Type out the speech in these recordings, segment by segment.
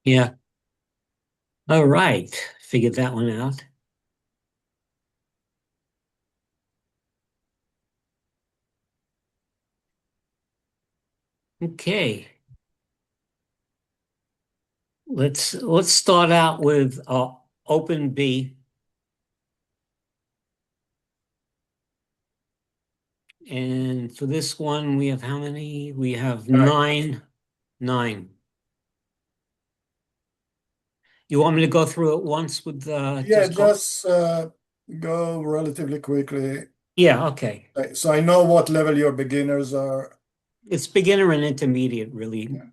Yeah. All right. Figured that one out. Okay. Let's start out with open B. And for this one, we have how many? We have Right. nine. Nine. You want me to go through it once with Yeah, just go? just go relatively quickly. Yeah, okay. So I know what level your beginners are. It's beginner and intermediate, really. Yeah.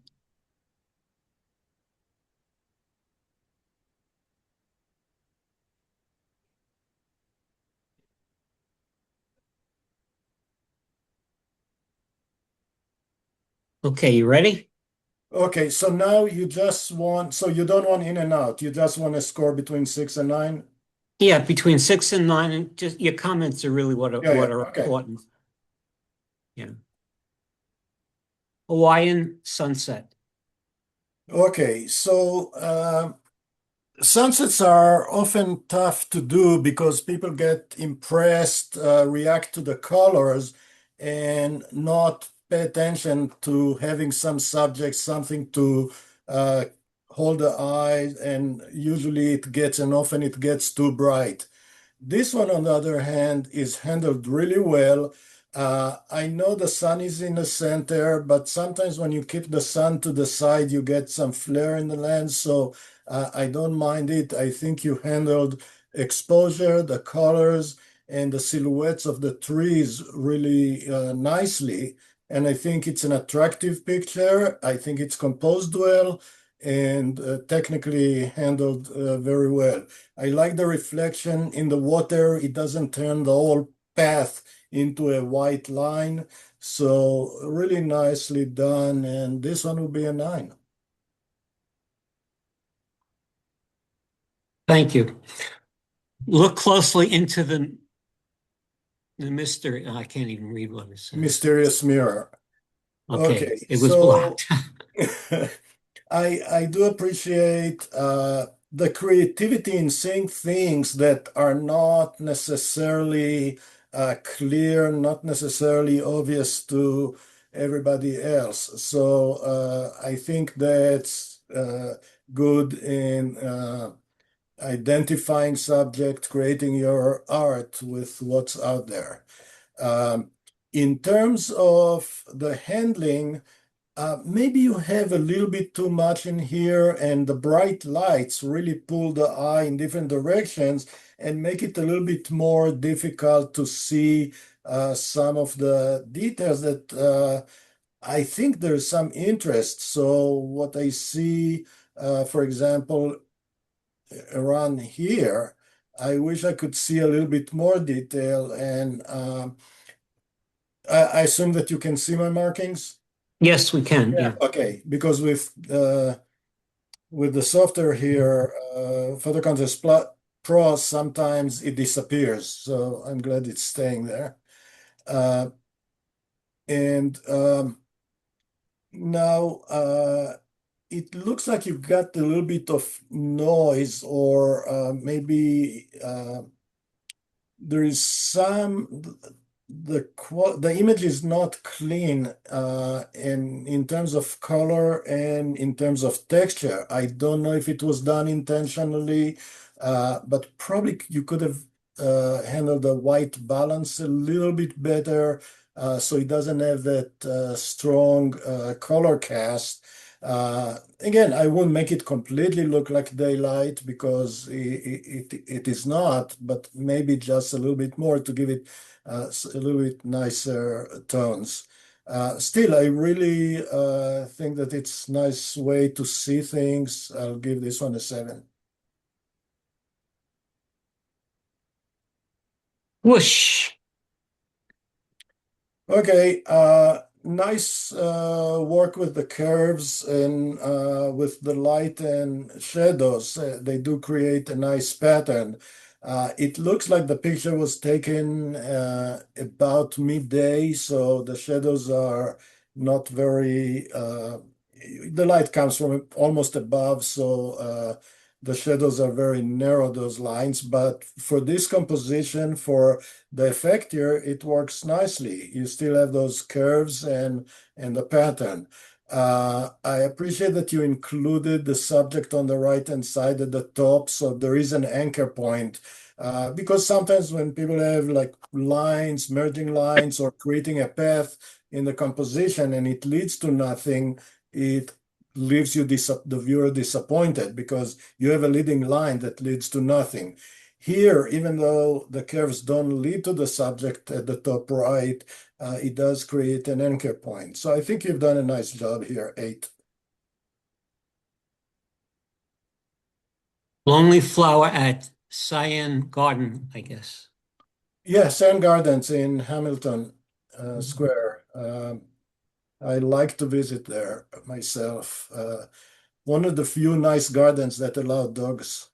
Okay, you ready? Okay, so now you just want, so you don't want in and out. You just want to score between 6 and 9. Yeah, between six and nine, and just your comments are really Yeah, what yeah. are Okay. important. Yeah. Hawaiian sunset. Okay, so sunsets are often tough to do because people get impressed, react to the colors, and not pay attention to having some subject, something to uh, hold the eye, and usually it gets, and often it gets too bright. This one, on the other hand, is handled really well. I know the sun is in the center, but sometimes when you keep the sun to the side, you get some flare in the lens. So I don't mind it. I think you handled exposure, the colors, and the silhouettes of the trees really nicely. And I think it's an attractive picture. I think it's composed well and technically handled very well. I like the reflection in the water. It doesn't turn the whole path into a white line. So really nicely done. And this one will be a 9. Thank you. Look closely into the mystery. Oh, I can't even read what it says. Mysterious mirror. Okay, Okay, it was so blocked. I do appreciate the creativity in seeing things that are not necessarily clear, not necessarily obvious to everybody else. So I think that's good in identifying subject, creating your art with what's out there. Um, in terms of the handling, maybe you have a little bit too much in here, and the bright lights really pull the eye in different directions and make it a little bit more difficult to see some of the details that I think there's some interest. So what I see, for example, around here, I wish I could see a little bit more detail, and I assume that you can see my markings. Yes, we can. Yeah. Yeah. Okay, because with the software here, Photo Contest Pro, sometimes it disappears. So I'm glad it's staying there. Uh, and now it looks like you've got a little bit of noise, or maybe there is some the image is not clean in terms of color and in terms of texture. I don't know if it was done intentionally, but probably you could have handled the white balance a little bit better, so it doesn't have that strong color cast. Again, I won't make it completely look like daylight because it is not, but maybe just a little bit more to give it a little bit nicer tones. Still, I really think that it's a nice way to see things. I'll give this one a 7. Whoosh. Okay, nice work with the curves and with the light and shadows. They do create a nice pattern. It looks like the picture was taken about midday, so the shadows are not very the light comes from almost above, so the shadows are very narrow, those lines. But for this composition, for the effect here, it works nicely. You still have those curves and the pattern. I appreciate that you included the subject on the right-hand side at the top, so there is an anchor point. Because sometimes when people have like lines, merging lines, or creating a path in the composition and it leads to nothing, it leaves you the viewer disappointed because you have a leading line that leads to nothing. Here, even though the curves don't lead to the subject at the top right, it does create an anchor point. So I think you've done a nice job here, 8. Lonely flower at Cyan Garden, I guess. Yeah, Sand Gardens in Hamilton Square. I like to visit there myself. One of the few nice gardens that allow dogs.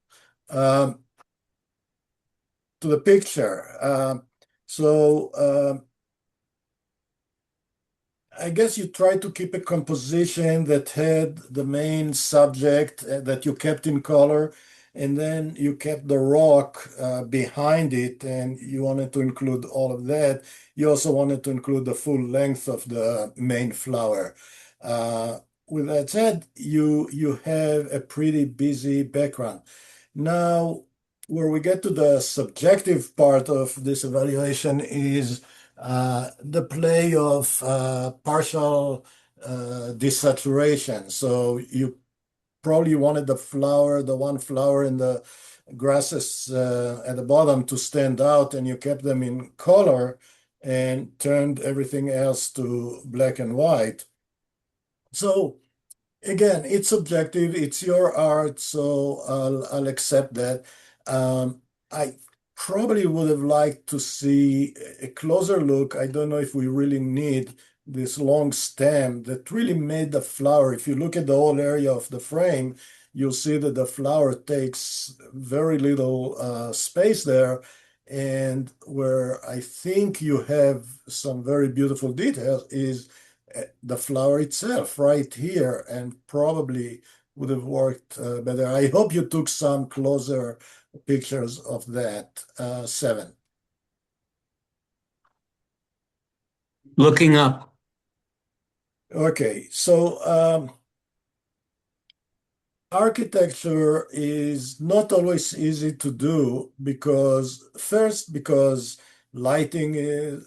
Um, to the picture. So I guess you try to keep a composition that had the main subject that you kept in color, and then you kept the rock behind it, and you wanted to include all of that. You also wanted to include the full length of the main flower. Uh, with that said, you have a pretty busy background. Now, where we get to the subjective part of this evaluation is the play of partial desaturation. So you probably wanted the one flower in the grasses at the bottom to stand out, and you kept them in color and turned everything else to black and white. So again, it's subjective, it's your art, so I'll accept that. I probably would have liked to see a closer look. I don't know if we really need this long stem that really made the flower. If you look at the whole area of the frame, you'll see that the flower takes very little space there. And where I think you have some very beautiful details is the flower itself right here, and probably would have worked better. I hope you took some closer pictures of that. 7. Looking up. Okay, so architecture is not always easy to do because first, because lighting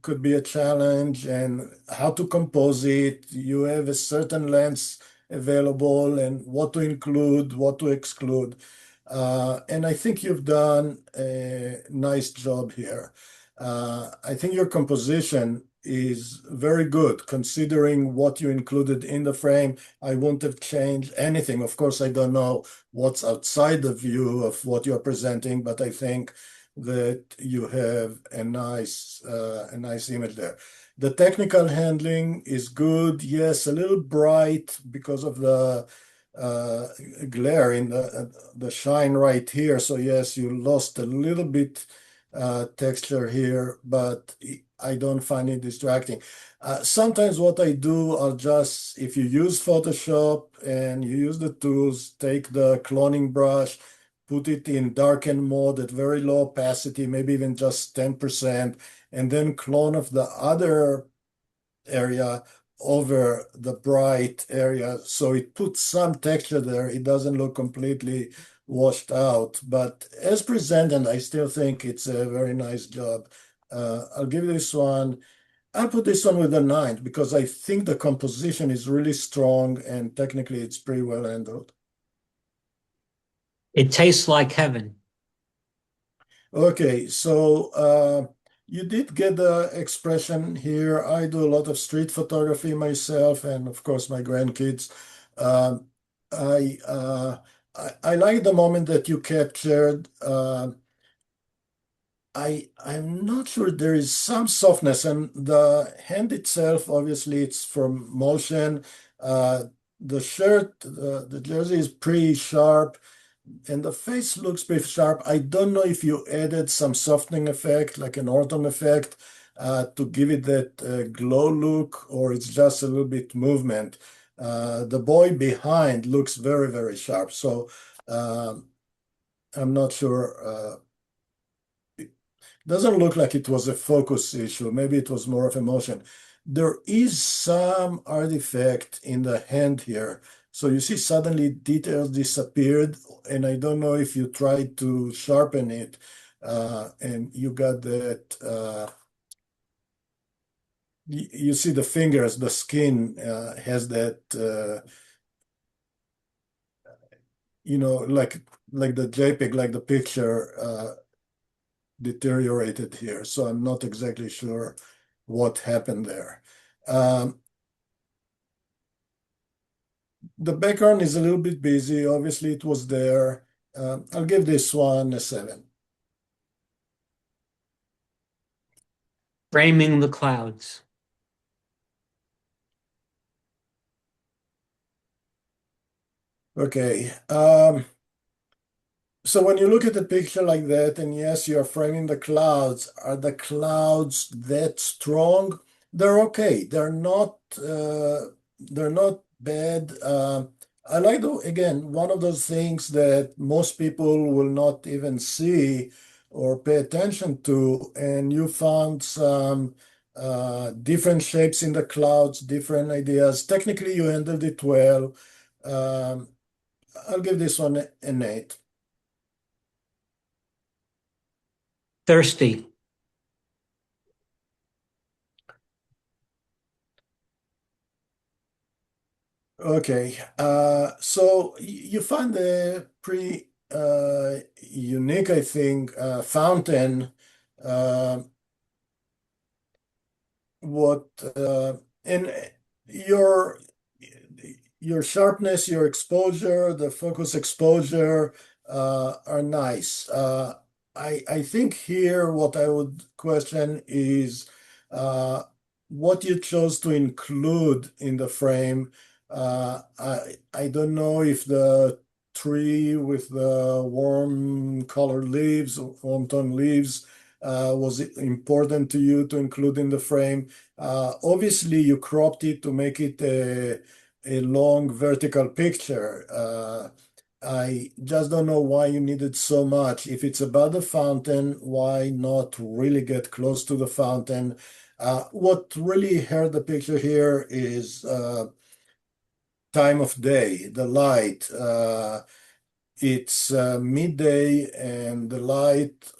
could be a challenge, and how to compose it. You have a certain lens available and what to include, what to exclude. And I think you've done a nice job here. I think your composition is very good considering what you included in the frame. I wouldn't have changed anything. Of course, I don't know what's outside the view of what you're presenting, but I think that you have a nice image there. The technical handling is good. Yes, a little bright because of the glare in the shine right here. So yes, you lost a little bit texture here, but I don't find it distracting. Sometimes what I do, I'll just, if you use Photoshop and you use the tools, take the cloning brush, put it in darken mode at very low opacity, maybe even just 10%, and then clone of the other area over the bright area. So it puts some texture there. It doesn't look completely washed out, but as presented, I still think it's a very nice job. I'll give this one, I'll put this one with a 9 because I think the composition is really strong and technically it's pretty well handled. It tastes like heaven. Okay, so you did get the expression here. I do a lot of street photography myself, and of course my grandkids. Um, I, uh, I like the moment that you captured. I'm not sure, there is some softness, and the hand itself, obviously, it's from motion. Uh, the shirt, the jersey is pretty sharp, and the face looks pretty sharp. I don't know if you added some softening effect, like an ortho effect, to give it that glow look, or it's just a little bit movement. The boy behind looks very, very sharp. So I'm not sure. It doesn't look like it was a focus issue. Maybe it was more of emotion. There is some artifact in the hand here. So you see suddenly details disappeared, and I don't know if you tried to sharpen it, and you got that. You see the fingers, the skin has that, like the JPEG, like the picture deteriorated here. So I'm not exactly sure what happened there. The background is a little bit busy. Obviously, it was there. I'll give this one a 7. Framing the clouds. Okay. So when you look at a picture like that, and yes, you're framing the clouds, are the clouds that strong? They're okay. They're not bad. I like again, one of those things that most people will not even see or pay attention to, and you found some different shapes in the clouds, different ideas. Technically, you handled it well. Um, I'll give this one an 8. Thirsty. Okay, so you find a pretty unique, I think, fountain. Uh, what and your your sharpness, your exposure, the focus exposure are nice. I think here what I would question is what you chose to include in the frame. I don't know if the tree with the warm colored leaves, warm tone leaves, was it important to you to include in the frame. Obviously, you cropped it to make it a long vertical picture. I just don't know why you needed so much. If it's about the fountain, why not really get close to the fountain? What really hurt the picture here is time of day, the light. It's midday and the light,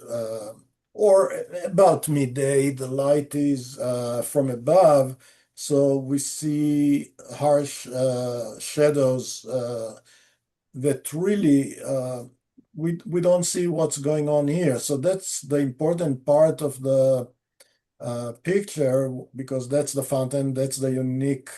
or about midday, the light is from above. So we see harsh shadows that really we don't see what's going on here. So that's the important part of the picture because that's the fountain, that's the unique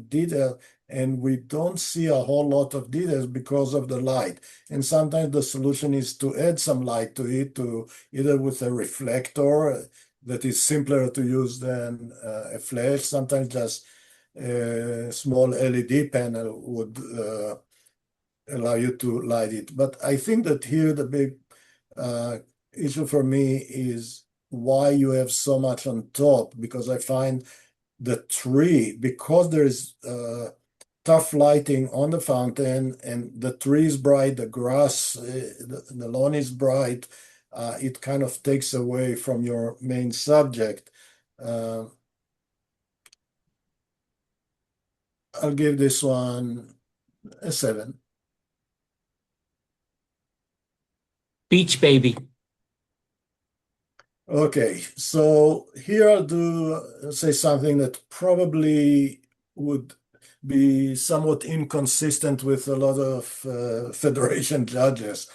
detail, and we don't see a whole lot of details because of the light. And sometimes the solution is to add some light to it, to either with a reflector that is simpler to use than a flash. Sometimes just a small LED panel would allow you to light it. But I think that here the big issue for me is why you have so much on top, because I find the tree, because there is tough lighting on the fountain and the tree is bright, the grass, the lawn is bright, it kind of takes away from your main subject. I'll give this one a 7. Beach baby. Okay, so here I'll say something that probably would be somewhat inconsistent with a lot of Federation judges.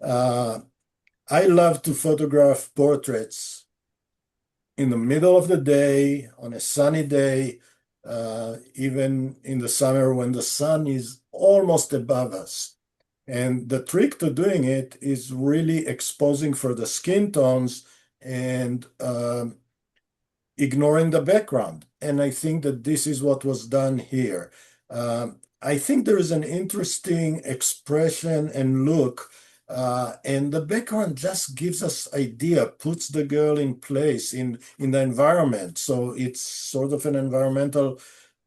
Uh, I love to photograph portraits in the middle of the day, on a sunny day, even in the summer when the sun is almost above us. And the trick to doing it is really exposing for the skin tones and ignoring the background. And I think that this is what was done here. I think there is an interesting expression and look, and the background just gives us idea, puts the girl in place in the environment. So it's sort of an environmental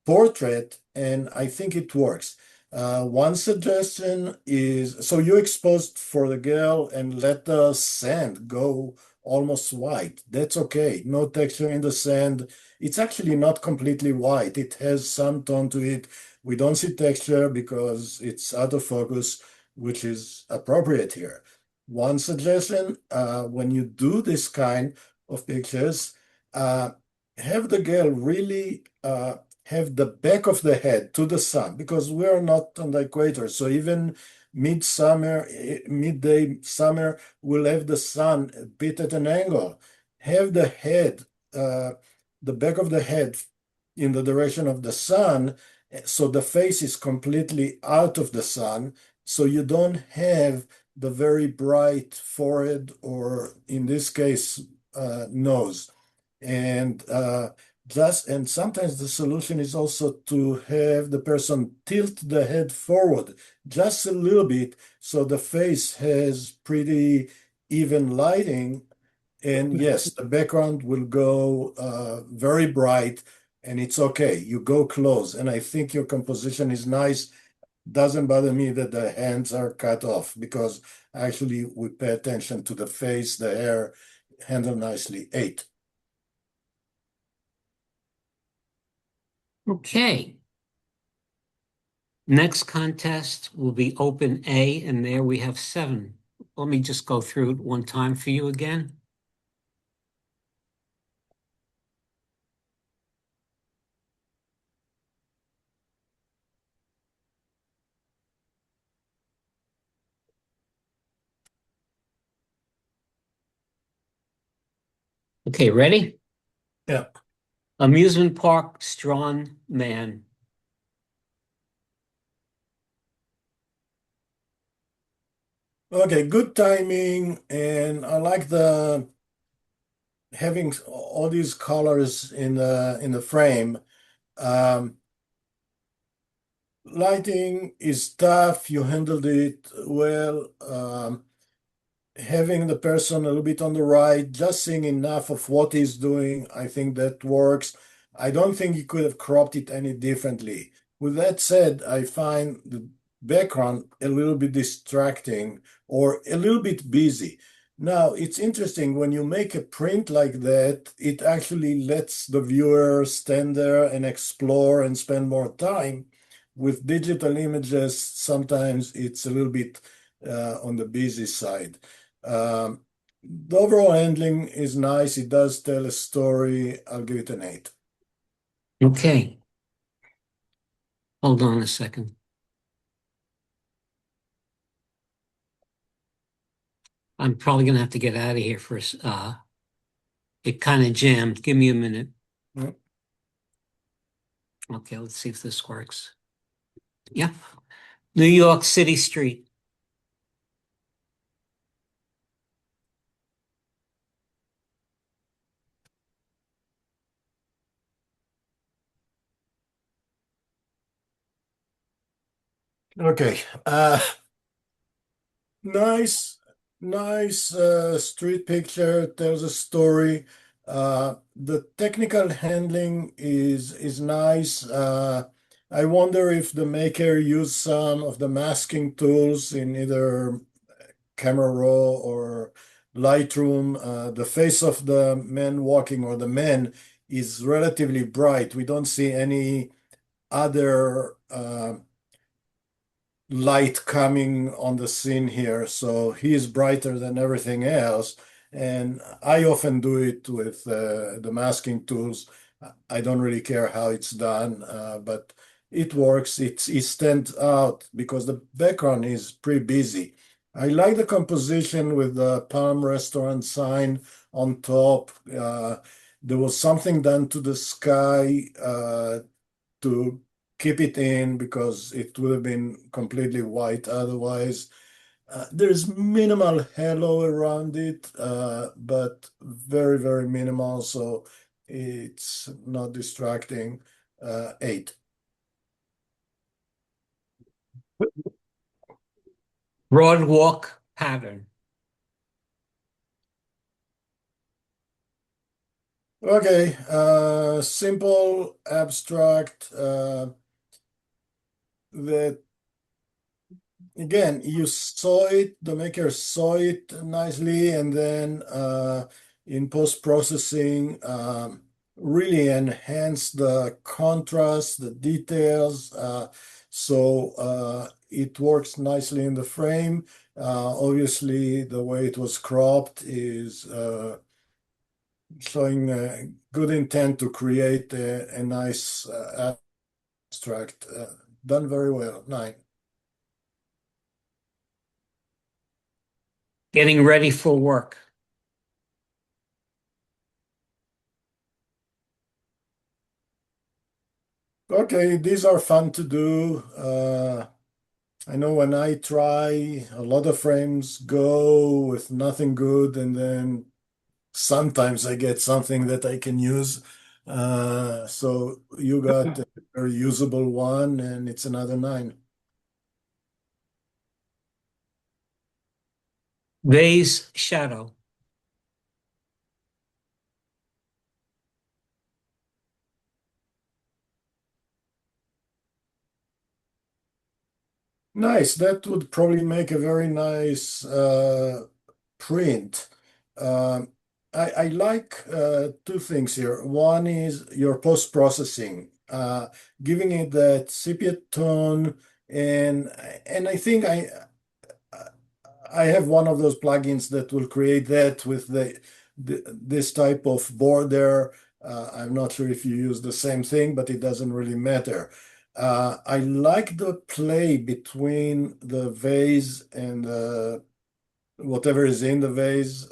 portrait, and I think it works. One suggestion is so you exposed for the girl and let the sand go almost white. That's okay. No texture in the sand. It's actually not completely white. It has some tone to it. We don't see texture because it's out of focus, which is appropriate here. One suggestion, when you do this kind of pictures, uh, have the girl really have the back of the head to the sun because we're not on the equator. So even midsummer, midday summer, we'll have the sun a bit at an angle. Have the head, the back of the head in the direction of the sun, so the face is completely out of the sun. So you don't have the very bright forehead, or in this case, nose. And and sometimes the solution is also to have the person tilt the head forward just a little bit so the face has pretty even lighting. And yes, the background will go very bright and it's okay. You go close. And I think your composition is nice. Doesn't bother me that the hands are cut off because actually we pay attention to the face, the hair, handle nicely. 8. Okay. Next contest will be open A, and there we have 7. Let me just go through it one time for you again. Okay, ready? Yeah. Amusement park strong man. Okay, good timing, and I like the having all these colors in the frame. Um, Lighting is tough. You handled it well. Having the person a little bit on the right, just seeing enough of what he's doing, I think that works. I don't think you could have cropped it any differently. With that said, I find the background a little bit distracting or a little bit busy. Now, it's interesting when you make a print like that, it actually lets the viewer stand there and explore and spend more time. With digital images, sometimes it's a little bit on the busy side. Um, the overall handling is nice. It does tell a story. I'll give it an 8. Okay. Hold on a second. I'm probably gonna have to get out of here for it kind of jammed. Give me a minute. Mm. Okay, let's see if this works. Yeah. New York City Street. Okay. Nice, nice street picture, tells a story. The technical handling is nice. I wonder if the maker used some of the masking tools in either Camera Raw or Lightroom. The face of the man walking or the man is relatively bright. We don't see any other light coming on the scene here, so he is brighter than everything else. And I often do it with the masking tools. I don't really care how it's done, but it works. It stands out because the background is pretty busy. I like the composition with the Palm Restaurant sign on top. There was something done to the sky to keep it in because it would have been completely white otherwise. There's minimal halo around it, but very, very minimal, so it's not distracting. 8. Broadwalk pattern. Okay, simple abstract that again you saw it, the maker saw it nicely, and then in post-processing really enhanced the contrast, the details, so it works nicely in the frame. Obviously, the way it was cropped is showing good intent to create a nice abstract. Done very well. Nine. Getting ready for work. Okay, these are fun to do. I know when I try, a lot of frames go with nothing good, and then sometimes I get something that I can use. So you got a very usable one, and it's another nine. Vase shadow. Nice. That would probably make a very nice print. Um, I like two things here. One is your post-processing, giving it that sepia tone, and and I think I have one of those plugins that will create that with this type of border. I'm not sure if you use the same thing, but it doesn't really matter. I like the play between the vase and whatever is in the vase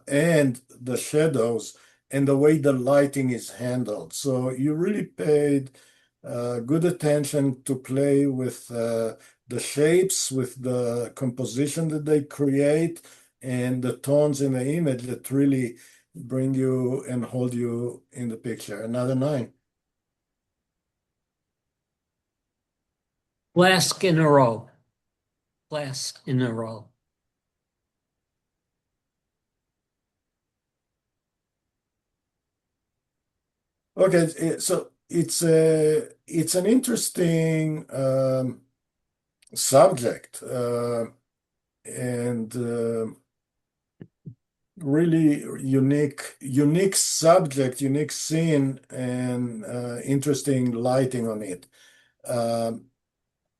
and the shadows and the way the lighting is handled. So you really paid good attention to play with the shapes, with the composition that they create, and the tones in the image that really bring you and hold you in the picture. Another nine. Flask in a row. Flask in a row. Okay, so it's an interesting subject and really unique subject, unique scene, and interesting lighting on it. Um,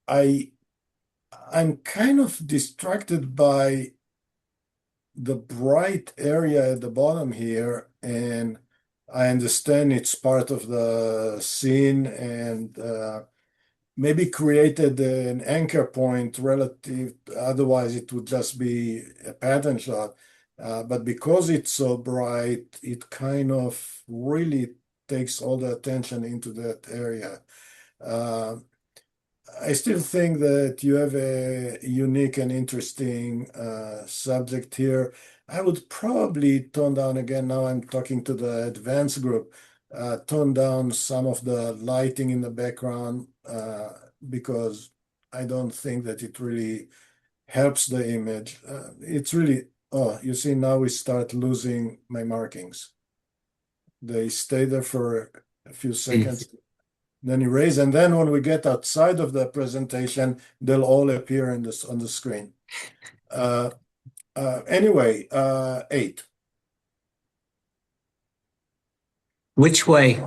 I I'm kind of distracted by the bright area at the bottom here, and I understand it's part of the scene and maybe created an anchor point relative, otherwise it would just be a pattern shot. But because it's so bright, it kind of really takes all the attention into that area. Uh, I still think that you have a unique and interesting subject here. I would probably tone down again, now I'm talking to the advanced group, tone down some of the lighting in the background because I don't think that it really helps the image. It's really, oh, you see, now we start losing my markings. They stay there for a few seconds, then erase, and then when we get outside of the presentation, they'll all appear in this on the screen. Uh, anyway, eight. Which way?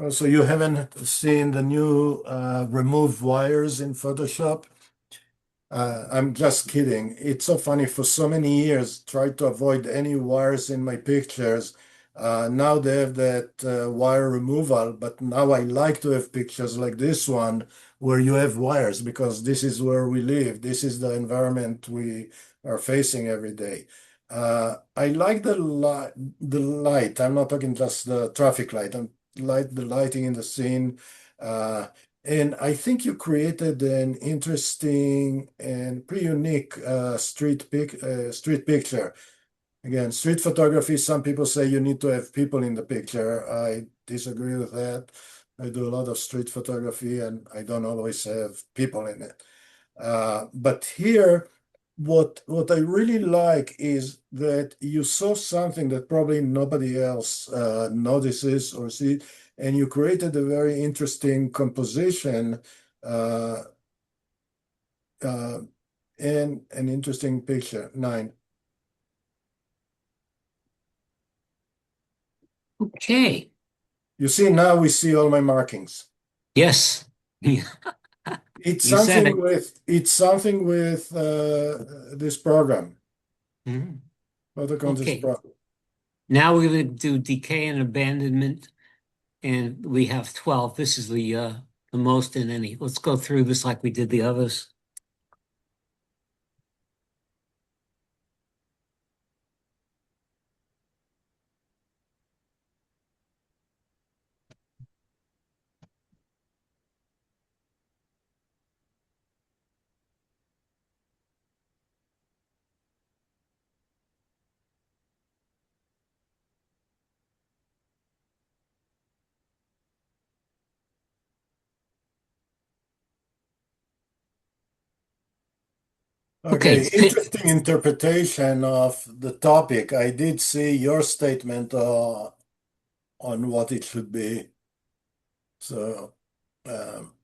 So you haven't seen the new remove wires in Photoshop? I'm just kidding. It's so funny. For so many years, tried to avoid any wires in my pictures. Now they have that wire removal, but now I like to have pictures like this one where you have wires because this is where we live. This is the environment we are facing every day. I like the light. I'm not talking just the traffic light. I'm the lighting in the scene. Uh, and I think you created an interesting and pretty unique street picture. Again, street photography, some people say you need to have people in the picture. I disagree with that. I do a lot of street photography and I don't always have people in it. But here, what I really like is that you saw something that probably nobody else notices or sees, and you created a very interesting composition uh, uh, and an interesting picture. 9. Okay. You see, now we see all my markings. Yes. It's You said something it. with this program, Mhm. autocontext Okay. program. Now we're going to do decay and abandonment, and we have 12. This is the most in any. Let's go through this like we did the others. Okay. Okay, interesting interpretation of the topic. I did see your statement on what it should be. So, um,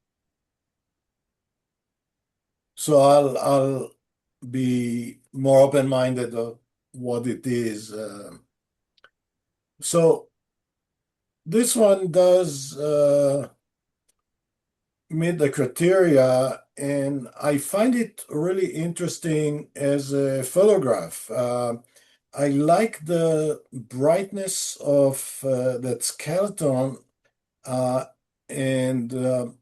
so I'll be more open-minded of what it is. So this one does meet the criteria, and I find it really interesting as a photograph. I like the brightness of that skeleton uh, and the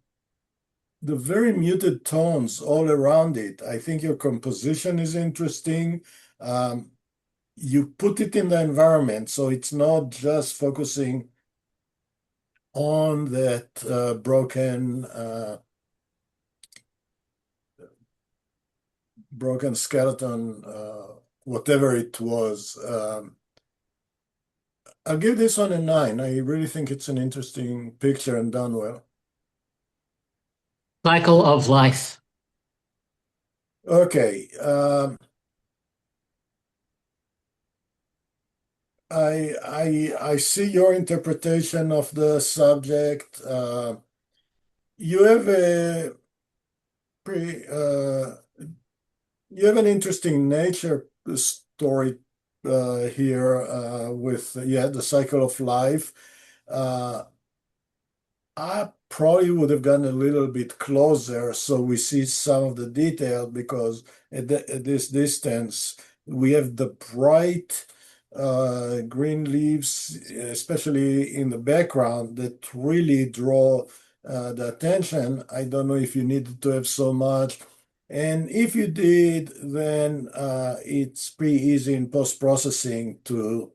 very muted tones all around it. I think your composition is interesting. Um, you put it in the environment, so it's not just focusing on that broken skeleton, whatever it was. I'll give this one a 9. I really think it's an interesting picture and done well. Cycle of life. Okay. I see your interpretation of the subject. You have a pretty you have an interesting nature story here with the cycle of life. Uh, I probably would have gone a little bit closer so we see some of the detail because at this distance we have the bright green leaves, especially in the background, that really draw the attention. I don't know if you needed to have so much. And if you did, then it's pretty easy in post-processing to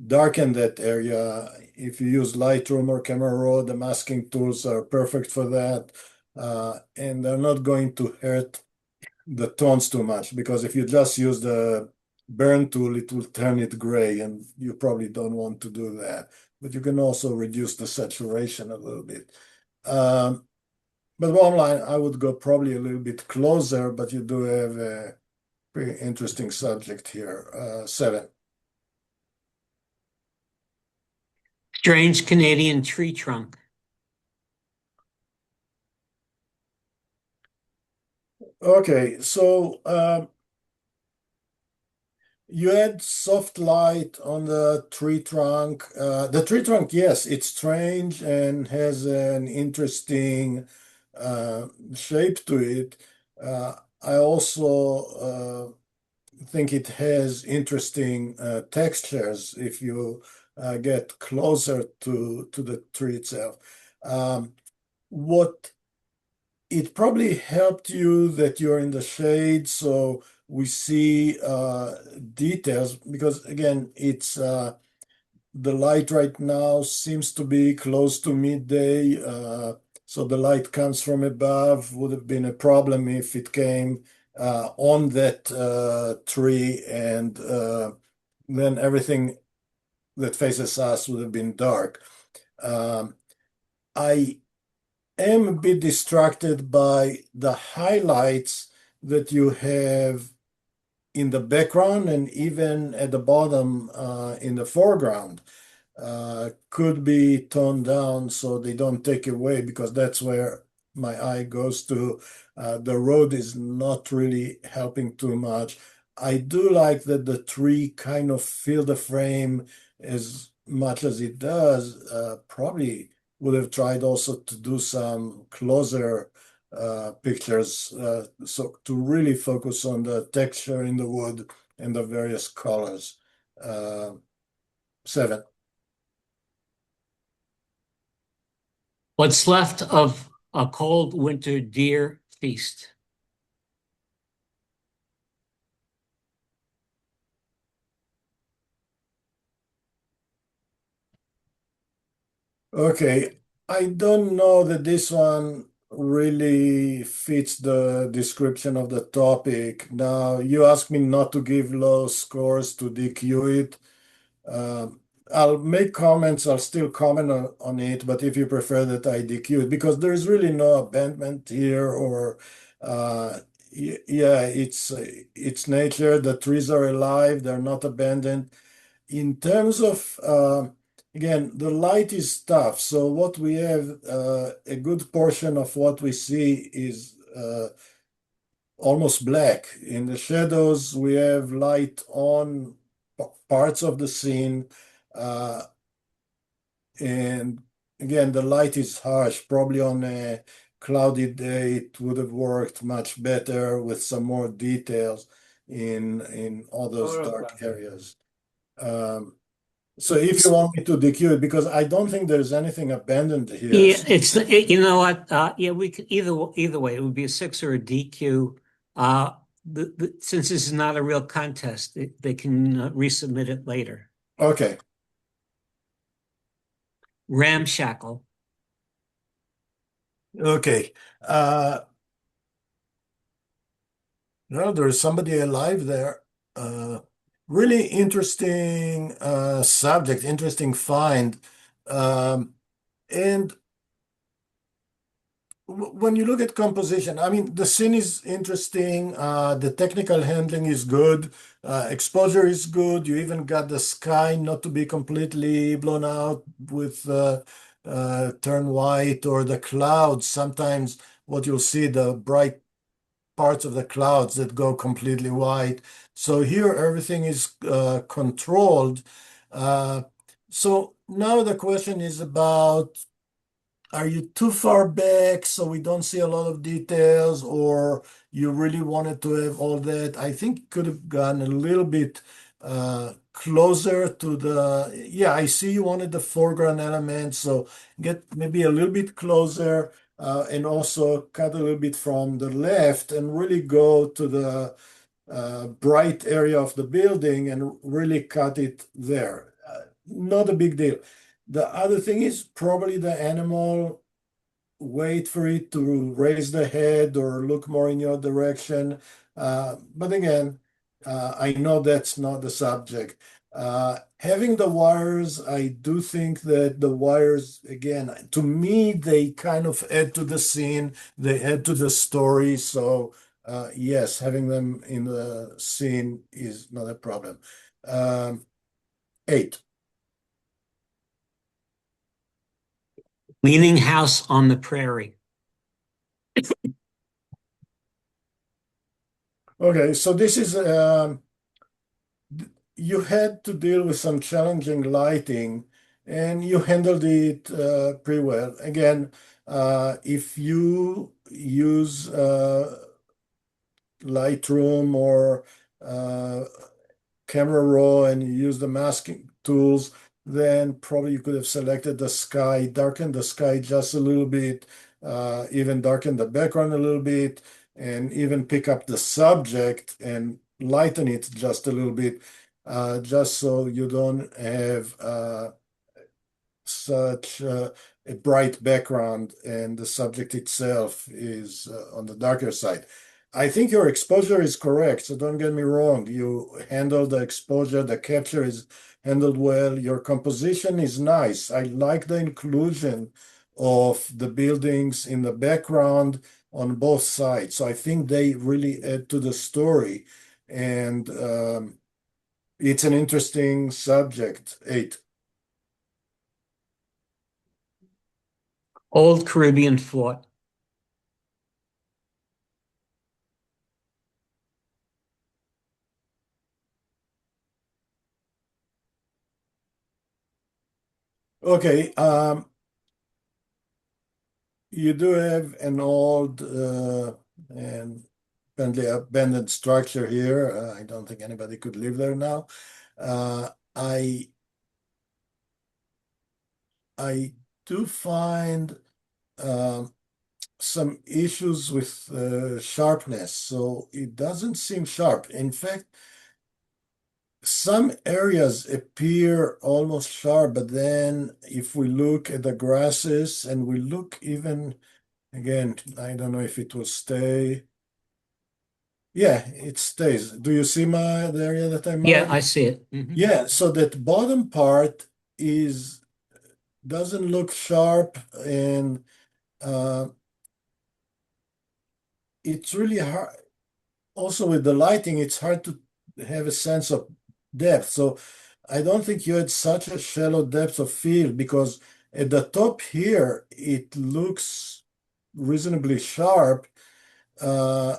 darken that area. If you use Lightroom or Camera Raw, the masking tools are perfect for that. And they're not going to hurt the tones too much because if you just use the burn tool, it will turn it gray, and you probably don't want to do that. But you can also reduce the saturation a little bit. Um, but bottom line, I would go probably a little bit closer, but you do have a pretty interesting subject here. 7. Strange Canadian tree trunk. Okay, so you had soft light on the tree trunk. The tree trunk, yes, it's strange and has an interesting shape to it. I also think it has interesting textures if you get closer to the tree itself. What it probably helped you that you're in the shade, so we see details because again, it's the light right now seems to be close to midday, so the light comes from above. Would have been a problem if it came on that tree, and then everything that faces us would have been dark. Um, I am a bit distracted by the highlights that you have in the background and even at the bottom in the foreground could be toned down so they don't take away, because that's where my eye goes to. The road is not really helping too much. I do like that the tree kind of fill the frame as much as it does. Probably would have tried also to do some closer pictures, so to really focus on the texture in the wood and the various colors. 7. What's left of a cold winter deer feast? Okay, I don't know that this one really fits the description of the topic. Now, you asked me not to give low scores to DQ it. I'll make comments, I'll still comment on it, but if you prefer that I DQ it, because there is really no abandonment here, or yeah, it's nature. The trees are alive, they're not abandoned. In terms of again, the light is tough. So what we have, a good portion of what we see is almost black. In the shadows, we have light on parts of the scene. Uh, and again, the light is harsh. Probably on a cloudy day, it would have worked much better with some more details in all those dark areas. Um, so if you want me to DQ it, because I don't think there's anything abandoned here. Yeah, you know what? Yeah, we could either way. It would be a 6 or a DQ. Since this is not a real contest, they can resubmit it later. Okay. Ramshackle. Okay. No, there's somebody alive there. Uh, Really interesting subject, interesting find. And when you look at composition, I mean, the scene is interesting. The technical handling is good. Exposure is good. You even got the sky not to be completely blown out with turn white, or the clouds. Sometimes what you'll see, the bright parts of the clouds that go completely white. So here everything is controlled. Uh, so now the question is about, are you too far back so we don't see a lot of details, or you really wanted to have all that? I think you could have gone a little bit closer to the, yeah, I see you wanted the foreground element, so get maybe a little bit closer, and also cut a little bit from the left and really go to the bright area of the building and really cut it there. Not a big deal. The other thing is probably the animal, wait for it to raise the head or look more in your direction. But again, I know that's not the subject. Having the wires, I do think that the wires, again, to me, they kind of add to the scene, they add to the story. So, yes, having them in the scene is not a problem. 8. Leaning house on the prairie. Okay, so this is you had to deal with some challenging lighting, and you handled it pretty well. Again, if you use Lightroom or uh, Camera Raw and you use the masking tools, then probably you could have selected the sky, darkened the sky just a little bit, even darken the background a little bit, and even pick up the subject and lighten it just a little bit, just so you don't have such a bright background and the subject itself is on the darker side. I think your exposure is correct, so don't get me wrong. You handle the exposure, the capture is handled well. Your composition is nice. I like the inclusion of the buildings in the background on both sides. So I think they really add to the story. and it's an interesting subject. 8. Old Caribbean fort. Okay, you do have an old and apparently abandoned structure here. I don't think anybody could live there now. Uh, I I do find um, some issues with sharpness, so it doesn't seem sharp. In fact, some areas appear almost sharp, but then if we look at the grasses and we look even again, I don't know if it will stay. Yeah, it stays. Do you see the area that I Yeah, marked? I see it. Mhm. Yeah, so that bottom part is doesn't look sharp, and uh, it's really hard. Also, with the lighting, it's hard to have a sense of depth. So I don't think you had such a shallow depth of field because at the top here, it looks reasonably sharp, uh,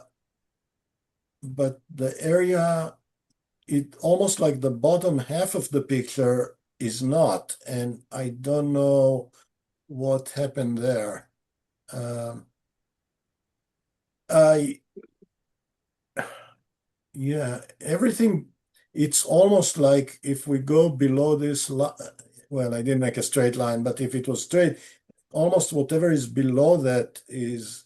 but the area, it almost like the bottom half of the picture is not, and I don't know what happened there. Um, I Yeah, everything, it's almost like if we go below this, well, I didn't make a straight line, but if it was straight, almost whatever is below that is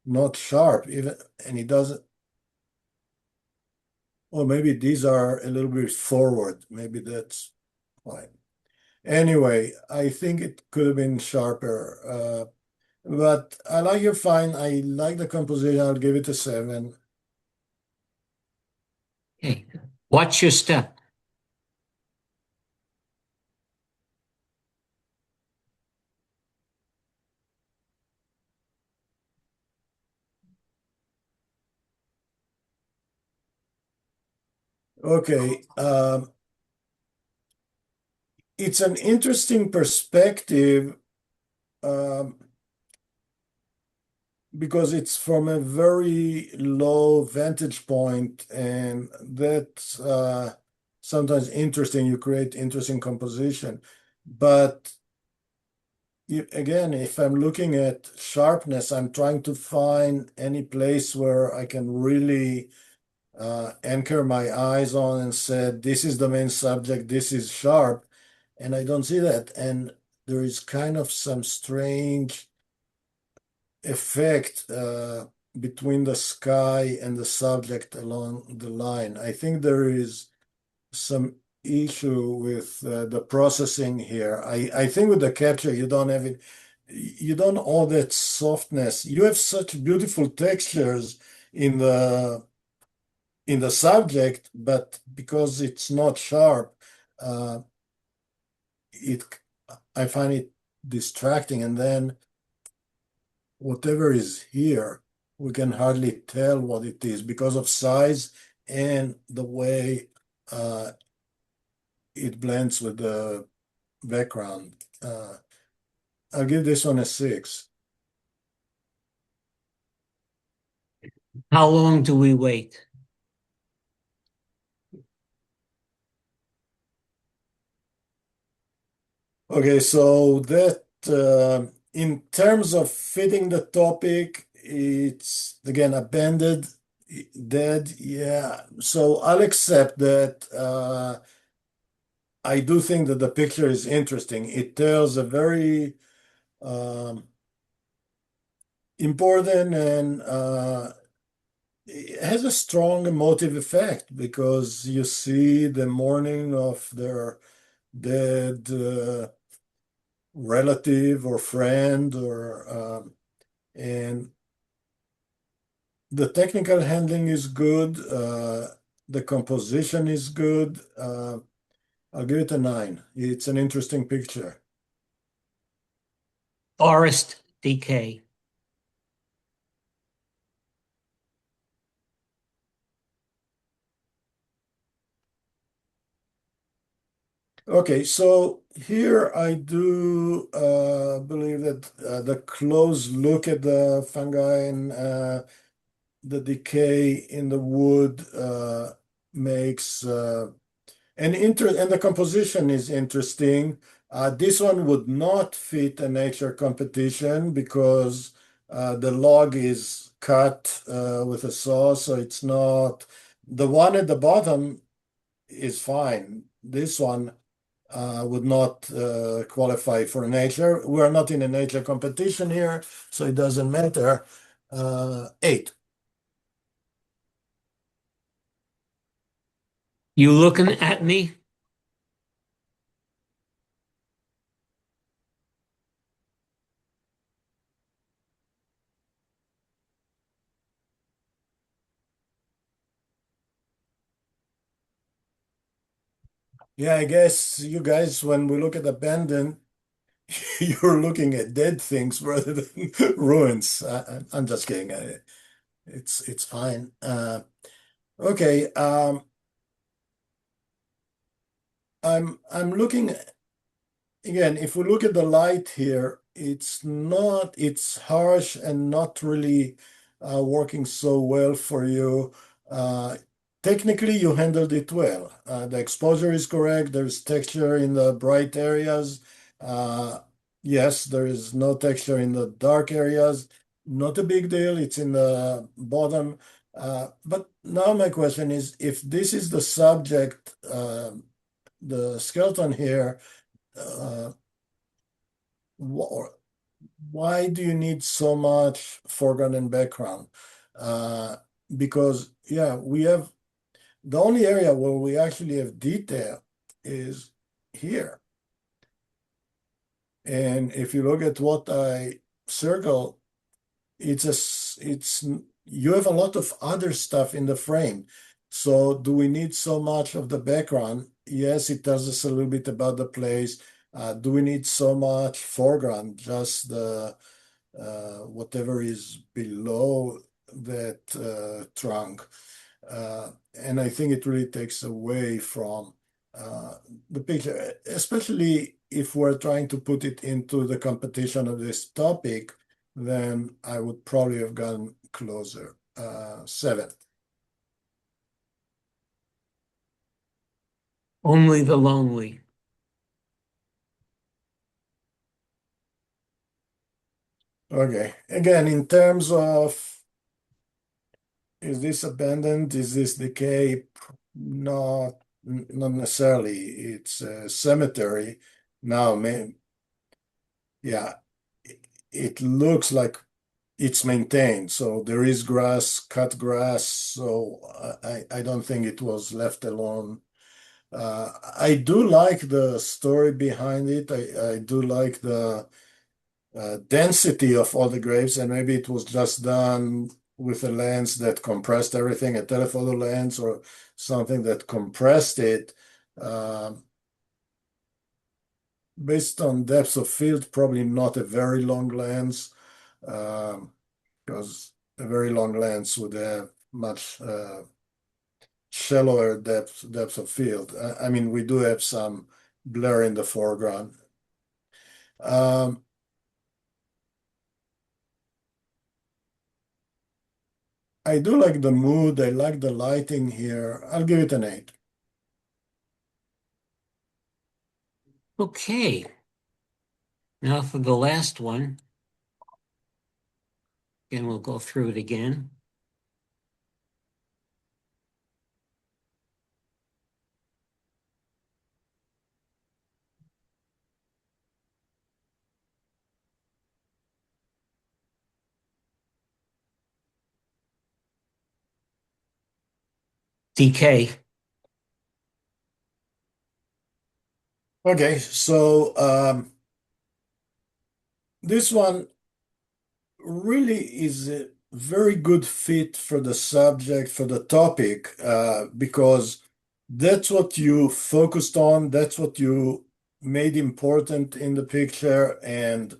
not sharp, even, and it doesn't, or maybe these are a little bit forward. Maybe that's why. Anyway, I think it could have been sharper. But I like your fine. I like the composition. I'll give it a 7. Okay. Watch your step. Okay. It's an interesting perspective um, because it's from a very low vantage point, and that's sometimes interesting. You create interesting composition. But again, if I'm looking at sharpness, I'm trying to find any place where I can really anchor my eyes on and said, this is the main subject, this is sharp, and I don't see that. And there is kind of some strange effect between the sky and the subject along the line. I think there is some issue with the processing here. I think with the capture, you don't have it, you don't all that softness. You have such beautiful textures in the subject, but because it's not sharp, uh, it I find it distracting. And then whatever is here, we can hardly tell what it is because of size and the way it blends with the background. I'll give this one a 6. How long do we wait? Okay, so that in terms of fitting the topic, it's again abandoned, dead. Yeah, so I'll accept that. I do think that the picture is interesting. It tells a very um, important and it has a strong emotive effect because you see the mourning of their dead relative or friend, or and the technical handling is good. The composition is good. I'll give it a 9. It's an interesting picture. Forest decay. Okay, so here I do believe that the close look at the fungi and the decay in the wood makes and the composition is interesting. This one would not fit a nature competition because the log is cut with a saw, so it's not. The one at the bottom is fine. This one would not qualify for nature. We're not in a nature competition here, so it doesn't matter. 8. You looking at me? Yeah, I guess you guys, when we look at abandoned, you're looking at dead things rather than ruins. I'm just kidding. It's fine. Okay. I'm looking again. If we look at the light here, it's harsh and not really working so well for you. Uh, Technically, you handled it well. The exposure is correct. There's texture in the bright areas. Uh, yes, there is no texture in the dark areas. Not a big deal. It's in the bottom. But now my question is, if this is the subject, the skeleton here, uh, wh- why do you need so much foreground and background? Uh, because, yeah, we have the only area where we actually have detail is here. And if you look at what I circle, it's you have a lot of other stuff in the frame. So do we need so much of the background? Yes, it tells us a little bit about the place. Do we need so much foreground? Just the whatever is below that trunk. And I think it really takes away from uh, the picture, especially if we're trying to put it into the competition of this topic, then I would probably have gone closer. 7. Only the lonely. Okay. Again, in terms of is this abandoned? Is this decay? Not, not necessarily. It's a cemetery. Now, yeah, it looks like it's maintained. So there is grass, cut grass. So I don't think it was left alone. I do like the story behind it. I do like the density of all the graves, and maybe it was just done with a lens that compressed everything, a telephoto lens or something that compressed it. Um, Based on depth of field, probably not a very long lens, because a very long lens would have much shallower depth of field. I mean, we do have some blur in the foreground. Um, I do like the mood. I like the lighting here. I'll give it an 8. Okay. Now for the last one, and we'll go through it again. Decay. Okay, so this one really is a very good fit for the subject, for the topic, because that's what you focused on, that's what you made important in the picture, and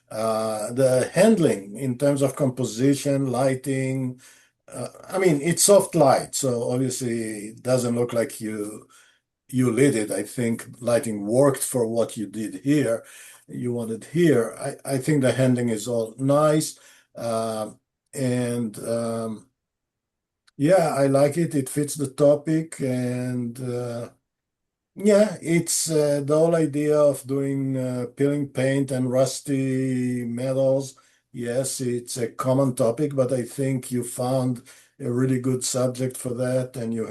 the handling in terms of composition, lighting. I mean, it's soft light, so obviously it doesn't look like you you lit it. I think lighting worked for what you did here. You wanted here. I think the handling is all nice. And yeah, I like it. It fits the topic. And yeah, it's the whole idea of doing peeling paint and rusty metals. Yes, it's a common topic, but I think you found a really good subject for that and you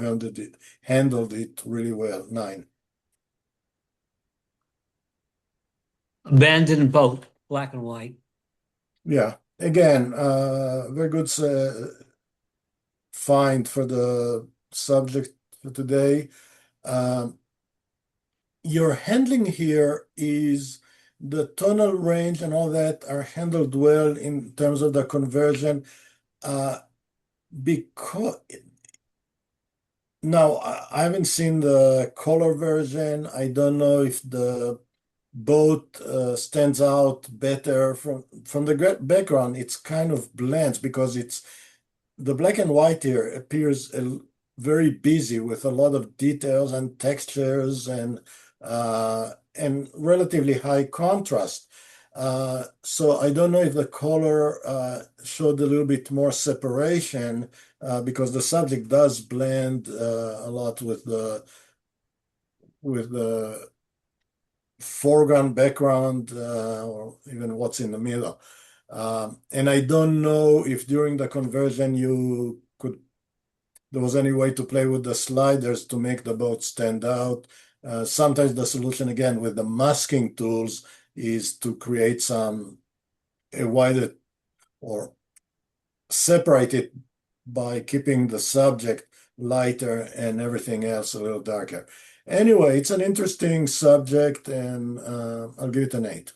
handled it really well. 9. Abandoned boat, black and white. Yeah. Again, very good find for the subject for today. Um, your handling here is the tonal range and all that are handled well in terms of the conversion. Because now I haven't seen the color version. I don't know if the boat stands out better from the background. It's kind of blends because it's the black and white here appears very busy with a lot of details and textures and relatively high contrast. So I don't know if the color showed a little bit more separation because the subject does blend a lot with the foreground, background, or even what's in the middle. And I don't know if during the conversion there was any way to play with the sliders to make the boat stand out. Sometimes the solution, again, with the masking tools is to create a wider or separate it by keeping the subject lighter and everything else a little darker. Anyway, it's an interesting subject, and I'll give it an 8.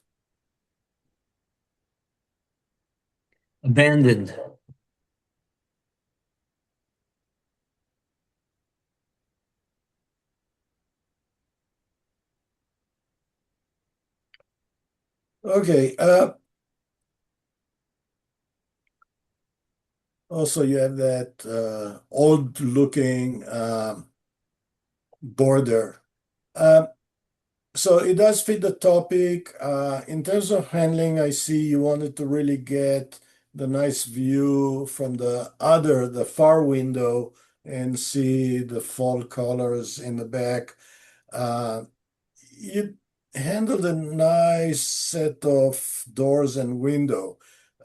Abandoned. Okay. Also, you have that old-looking border. Uh, so it does fit the topic. In terms of handling, I see you wanted to really get the nice view from the far window and see the fall colors in the back. Uh, you handled a nice set of doors and window.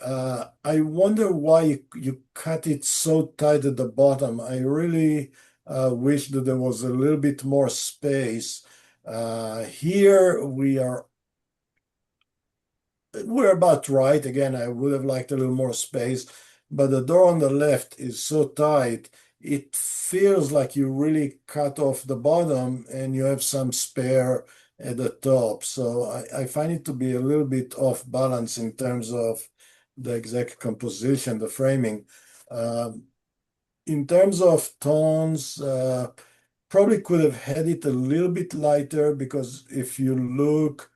I wonder why you cut it so tight at the bottom. I really wish that there was a little bit more space. Here we're about right. Again, I would have liked a little more space, but the door on the left is so tight, it feels like you really cut off the bottom and you have some spare at the top. So I find it to be a little bit off balance in terms of the exact composition, the framing. In terms of tones, probably could have had it a little bit lighter because if you look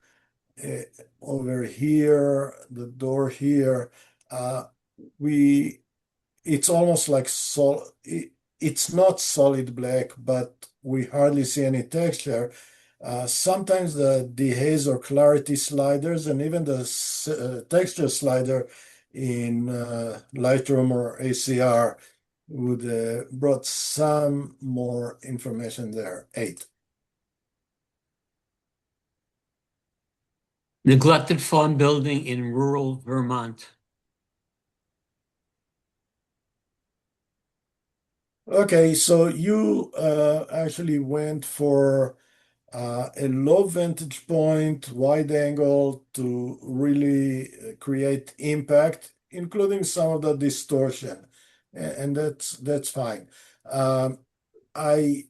uh, over here, the door here, uh, we it's almost like it's not solid black, but we hardly see any texture. Sometimes the dehaze or clarity sliders and even the texture slider in Lightroom or ACR would brought some more information there. 8. Neglected farm building in rural Vermont. Okay, so you actually went for a low vantage point, wide angle to really create impact, including some of the distortion, and that's fine. Um, I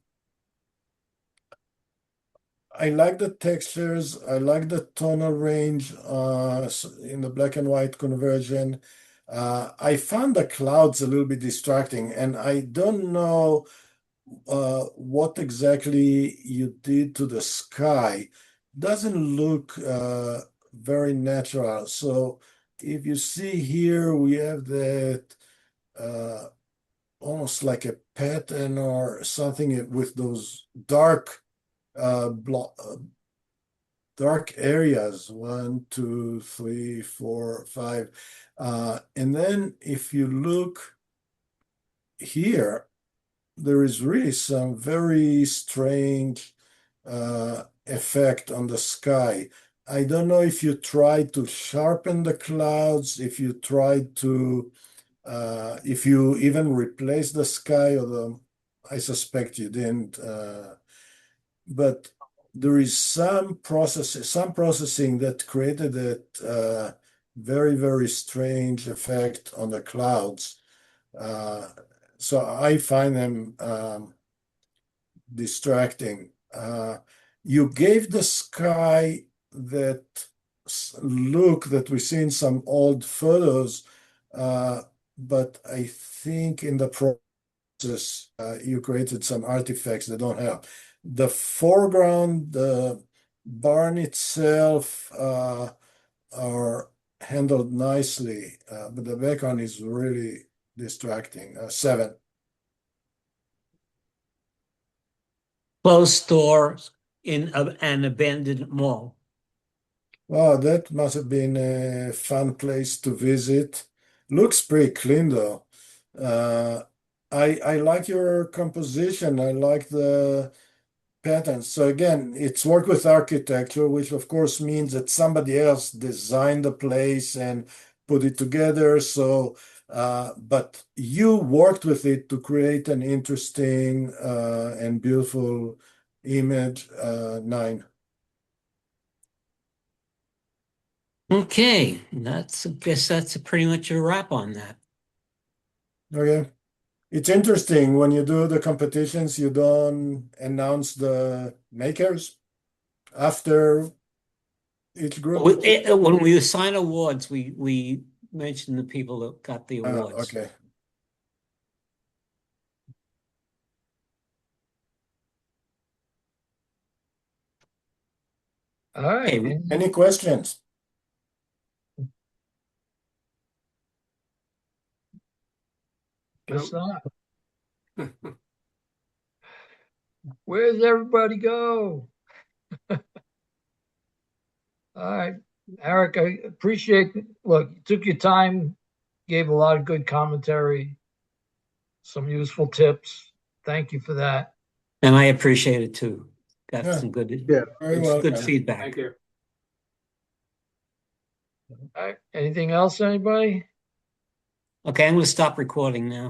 I like the textures. I like the tonal range in the black and white conversion. I found the clouds a little bit distracting, and I don't know what exactly you did to the sky. Doesn't look very natural. So if you see here, we have that uh, almost like a pattern or something with those dark dark areas, 1, 2, 3, 4, 5. And then if you look here, there is really some very strange effect on the sky. I don't know if you try to sharpen the clouds, if you try to, if you even replace the sky, although I suspect you didn't. But there is some processing that created that very, very strange effect on the clouds. So I find them distracting. You gave the sky that look that we see in some old photos, but I think in the process you created some artifacts that don't help. The foreground, the barn itself are handled nicely, but the background is really distracting. 7. Closed stores in an abandoned mall. Wow, that must have been a fun place to visit. Looks pretty clean though. Uh, I like your composition. I like the patterns. So again, it's work with architecture, which of course means that somebody else designed the place and put it together. So, but you worked with it to create an interesting and beautiful image. 9. Okay, guess that's pretty much a wrap on that. Okay. It's interesting when you do the competitions, you don't announce the makers after each group. When we assign awards, we mention the people that got the awards. Okay. All right. Okay. Any questions? Guess not. Where does everybody go? All right, Eric, I appreciate, look, you took your time, gave a lot of good commentary, some useful tips. Thank you for that. And I appreciate it too. Got Yeah. some good, Very well. good feedback. Thank you. All right, anything else, anybody? Okay, I'm going to stop recording now.